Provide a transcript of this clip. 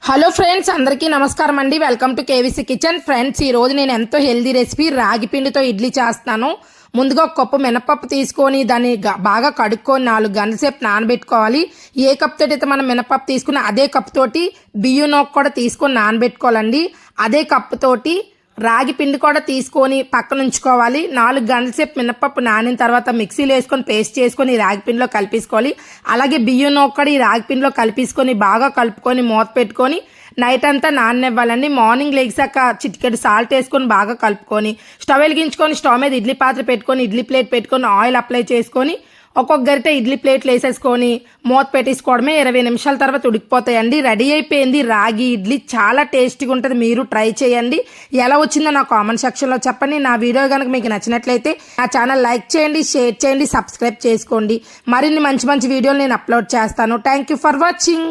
Hello friends, అందరికీ నమస్కారం అండి. Welcome to KVC kitchen. Friends, ఈరోజు నేను ఎంతో హెల్దీ రెసిపీ రాగి పిండితో ఇడ్లీ చేస్తాను. ముందుగా ఒక కప్పు మినపప్పు తీసుకొని దాన్ని బాగా కడుక్కొని 4 గంటల సేపు నానబెట్టుకోవాలి. ఏ కప్ తోటి అయితే మనం మినపప్పు తీసుకుని అదే కప్ తోటి బియ్యం నూక కూడా తీసుకొని నానబెట్టుకోవాలండి. అదే కప్పు తోటి రాగి పిండి కూడా తీసుకొని పక్కన ఉంచుకోవాలి. 4 గంటల సేపు మినపప్పు నానిన తర్వాత మిక్సీలో వేసుకొని పేస్ట్ చేసుకొని రాగి పిండిలో కలిపేసుకోవాలి. అలాగే బియ్యం నూక కూడా ఈ రాగి పిండిలో కలిపేసుకొని బాగా కలుపుకొని మూత పెట్టుకొని నైట్ అంతా నాననివ్వాలండి. మార్నింగ్ లెగ్సాక చిటికెడు సాల్ట్ వేసుకొని బాగా కలుపుకొని స్టవ్ వెలిగించుకొని స్టవ్ మీద ఇడ్లీ పాత్ర పెట్టుకొని ఇడ్లీ ప్లేట్ పెట్టుకొని ఆయిల్ అప్లై చేసుకొని ఒక్కొక్క గరిటె ఇడ్లీ ప్లేట్లు వేసేసుకొని మూత పెట్టేసుకోవడమే. 20 నిమిషాల తర్వాత ఉడికిపోతాయండి. రెడీ అయిపోయింది రాగి ఇడ్లీ. చాలా టేస్టీగా ఉంటుంది. మీరు ట్రై చేయండి. ఎలా వచ్చిందో నా కామెంట్ సెక్షన్లో చెప్పండి. నా వీడియో కనుక మీకు నచ్చినట్లయితే నా ఛానల్ లైక్ చేయండి, షేర్ చేయండి, సబ్స్క్రైబ్ చేసుకోండి. మరిన్ని మంచి మంచి వీడియోలు నేను అప్లోడ్ చేస్తాను. Thank you for watching.